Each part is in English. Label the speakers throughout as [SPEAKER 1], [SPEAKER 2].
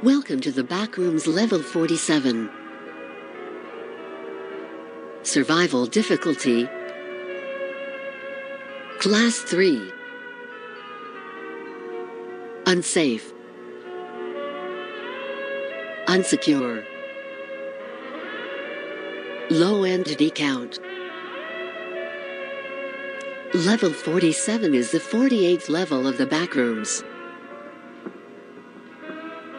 [SPEAKER 1] Welcome to the Backrooms Level 47. Survival Difficulty Class 3. Unsafe, Unsecure, Low Entity Count. Level 47 is the 48th level of the Backrooms.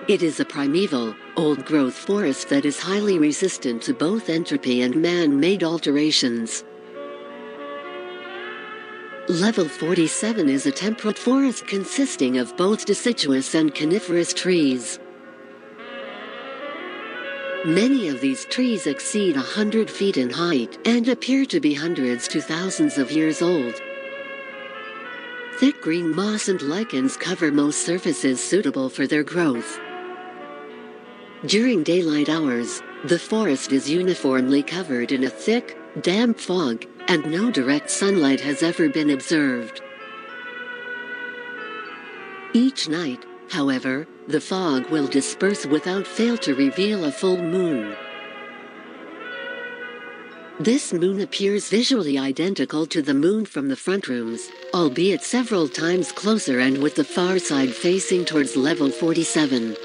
[SPEAKER 1] It is a primeval, old-growth forest that is highly resistant to both entropy and man-made alterations. Level 47 is a temperate forest consisting of both deciduous and coniferous trees. Many of these trees exceed 100 feet in height and appear to be hundreds to thousands of years old. Thick green moss and lichens cover most surfaces suitable for their growth. During daylight hours, the forest is uniformly covered in a thick, damp fog, and no direct sunlight has ever been observed. Each night, however, the fog will disperse without fail to reveal a full moon. This moon appears visually identical to the moon from the front rooms, albeit several times closer and with the far side facing towards level 47.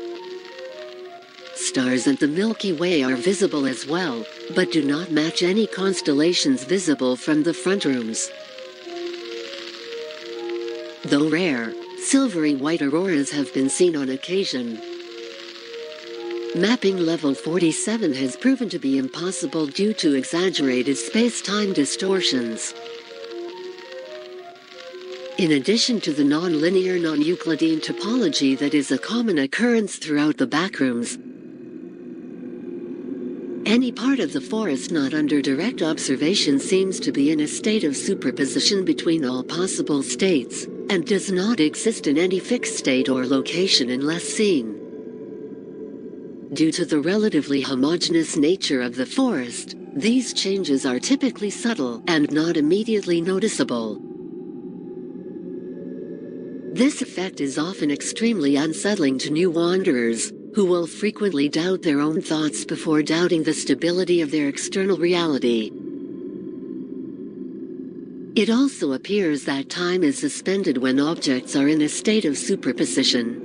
[SPEAKER 1] Stars and the Milky Way are visible as well, but do not match any constellations visible from the front rooms. Though rare, silvery white auroras have been seen on occasion. Mapping level 47 has proven to be impossible due to exaggerated space-time distortions. In addition to the non-linear non-Euclidean topology that is a common occurrence throughout the Backrooms, any part of the forest not under direct observation seems to be in a state of superposition between all possible states, and does not exist in any fixed state or location unless seen. Due to the relatively homogeneous nature of the forest, these changes are typically subtle and not immediately noticeable. This effect is often extremely unsettling to new wanderers, who will frequently doubt their own thoughts before doubting the stability of their external reality. It also appears that time is suspended when objects are in a state of superposition.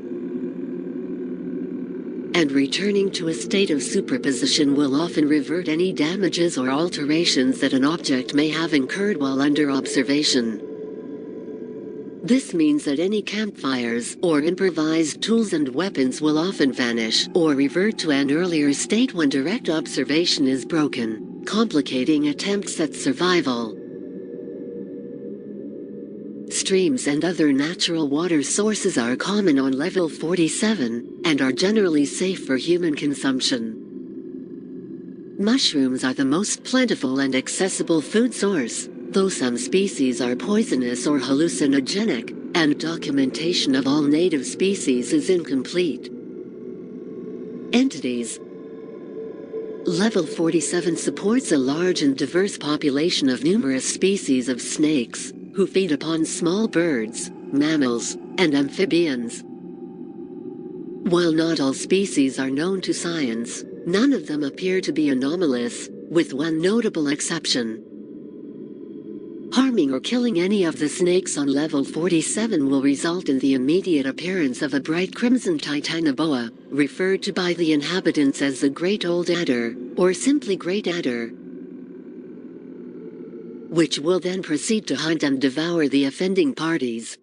[SPEAKER 1] And returning to a state of superposition will often revert any damages or alterations that an object may have incurred while under observation. This means that any campfires or improvised tools and weapons will often vanish or revert to an earlier state when direct observation is broken, complicating attempts at survival. Streams and other natural water sources are common on level 47 and are generally safe for human consumption. Mushrooms are the most plentiful and accessible food source, though some species are poisonous or hallucinogenic, and documentation of all native species is incomplete. Entities. Level 47 supports a large and diverse population of numerous species of snakes, who feed upon small birds, mammals, and amphibians. While not all species are known to science, none of them appear to be anomalous, with one notable exception. Harming or killing any of the snakes on level 47 will result in the immediate appearance of a bright crimson titanoboa, referred to by the inhabitants as the Great Old Adder, or simply Great Adder, which will then proceed to hunt and devour the offending parties.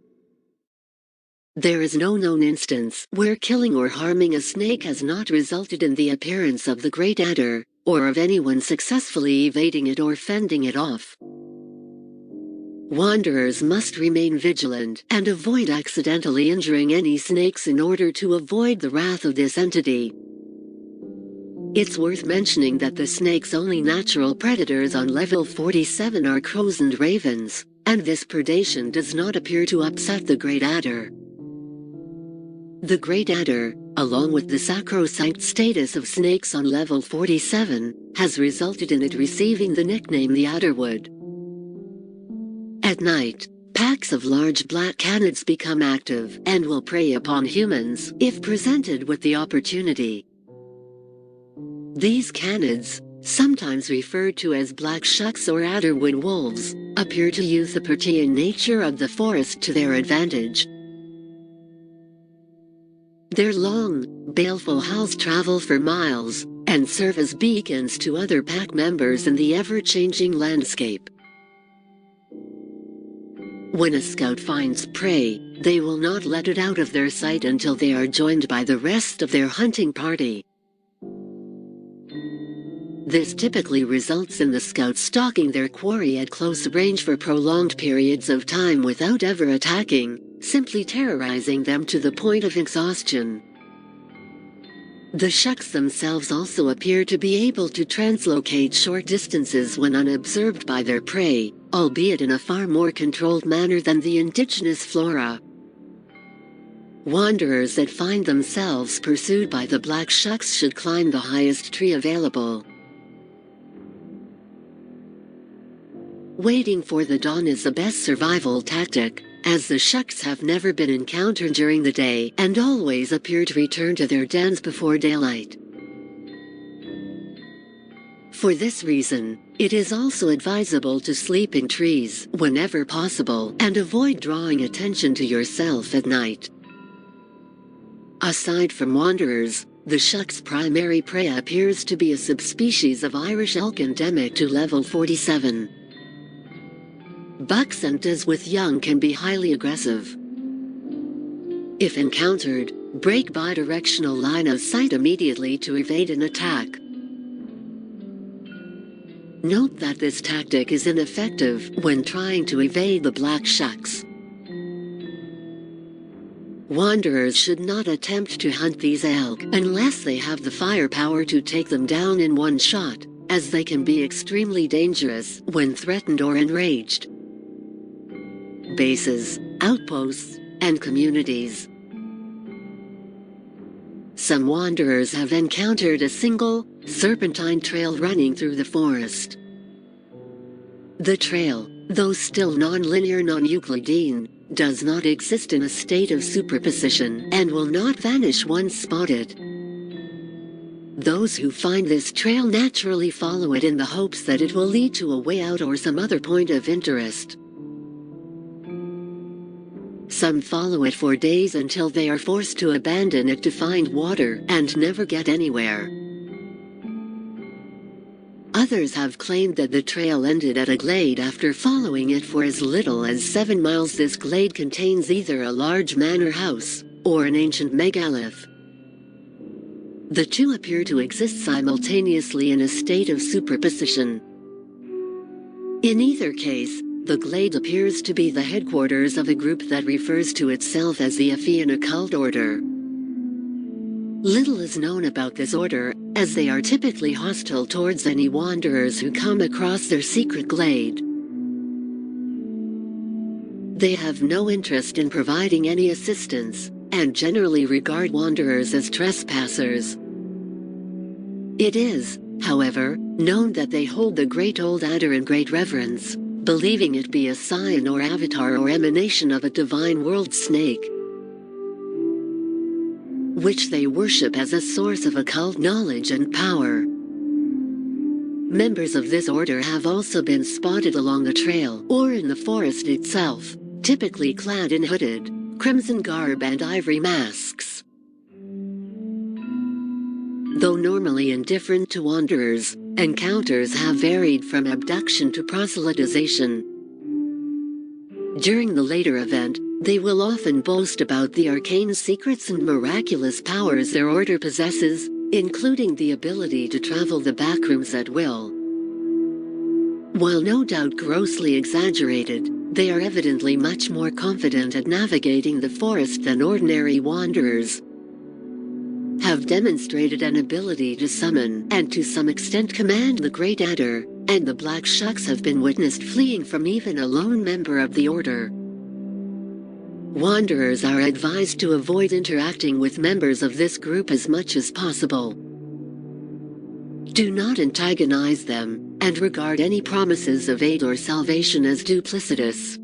[SPEAKER 1] There is no known instance where killing or harming a snake has not resulted in the appearance of the Great Adder, or of anyone successfully evading it or fending it off. Wanderers must remain vigilant and avoid accidentally injuring any snakes in order to avoid the wrath of this entity. It's worth mentioning that the snake's only natural predators on level 47 are crows and ravens, and this predation does not appear to upset the Great Adder. The Great Adder, along with the sacrosanct status of snakes on level 47, has resulted in it receiving the nickname the Adderwood. At night, packs of large black canids become active and will prey upon humans if presented with the opportunity. These canids, sometimes referred to as black shucks or adderwood wolves, appear to use the protean nature of the forest to their advantage. Their long, baleful howls travel for miles and serve as beacons to other pack members in the ever-changing landscape. When a scout finds prey, they will not let it out of their sight until they are joined by the rest of their hunting party. This typically results in the scout stalking their quarry at close range for prolonged periods of time without ever attacking, simply terrorizing them to the point of exhaustion. The shucks themselves also appear to be able to translocate short distances when unobserved by their prey, albeit in a far more controlled manner than the indigenous flora. Wanderers that find themselves pursued by the black shucks should climb the highest tree available. Waiting for the dawn is the best survival tactic, as the shucks have never been encountered during the day and always appear to return to their dens before daylight. For this reason, it is also advisable to sleep in trees whenever possible and avoid drawing attention to yourself at night. Aside from wanderers, the shuck's primary prey appears to be a subspecies of Irish elk endemic to level 47. Bucks and does with young can be highly aggressive. If encountered, break bidirectional line of sight immediately to evade an attack. Note that this tactic is ineffective when trying to evade the black shucks. Wanderers should not attempt to hunt these elk unless they have the firepower to take them down in one shot, as they can be extremely dangerous when threatened or enraged. Bases, outposts, and communities. Some wanderers have encountered a single, serpentine trail running through the forest. The trail, though still non-linear non-Euclidean, does not exist in a state of superposition and will not vanish once spotted. Those who find this trail naturally follow it in the hopes that it will lead to a way out or some other point of interest. Some follow it for days until they are forced to abandon it to find water and never get anywhere. Others have claimed that the trail ended at a glade after following it for as little as 7 miles. This glade contains either a large manor house or an ancient megalith. The two appear to exist simultaneously in a state of superposition. In either case, the glade appears to be the headquarters of a group that refers to itself as the Ephean Occult Order. Little is known about this order, as they are typically hostile towards any wanderers who come across their secret glade. They have no interest in providing any assistance, and generally regard wanderers as trespassers. It is, however, known that they hold the Great Old Adder in great reverence, believing it be a sign or avatar or emanation of a divine world snake, which they worship as a source of occult knowledge and power. Members of this order have also been spotted along the trail or in the forest itself, typically clad in hooded, crimson garb and ivory masks. Though normally indifferent to wanderers, encounters have varied from abduction to proselytization. During the later event, they will often boast about the arcane secrets and miraculous powers their order possesses, including the ability to travel the backrooms at will. While no doubt grossly exaggerated, they are evidently much more confident at navigating the forest than ordinary wanderers, have demonstrated an ability to summon and to some extent command the Great Adder, and the black shucks have been witnessed fleeing from even a lone member of the order. Wanderers are advised to avoid interacting with members of this group as much as possible. Do not antagonize them, and regard any promises of aid or salvation as duplicitous.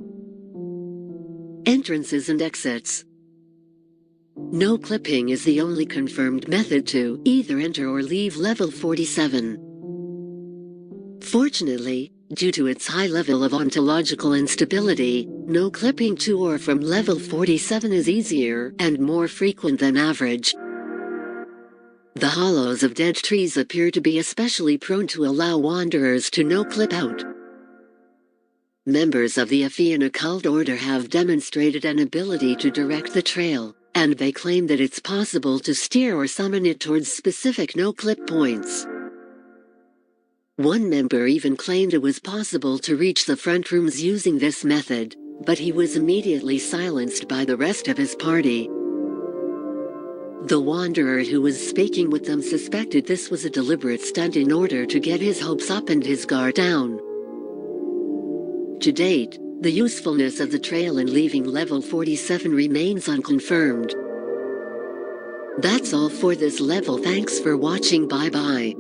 [SPEAKER 1] Entrances and exits. No clipping is the only confirmed method to either enter or leave level 47. Fortunately, due to its high level of ontological instability, no clipping to or from level 47 is easier and more frequent than average. The hollows of dead trees appear to be especially prone to allow wanderers to no-clip out. Members of the Afian occult order have demonstrated an ability to direct the trail, and they claim that it's possible to steer or summon it towards specific no-clip points. One member even claimed it was possible to reach the front rooms using this method, but he was immediately silenced by the rest of his party. The wanderer who was speaking with them suspected this was a deliberate stunt in order to get his hopes up and his guard down. To date, the usefulness of the trail in leaving level 47 remains unconfirmed. That's all for this level. Thanks for watching. Bye bye.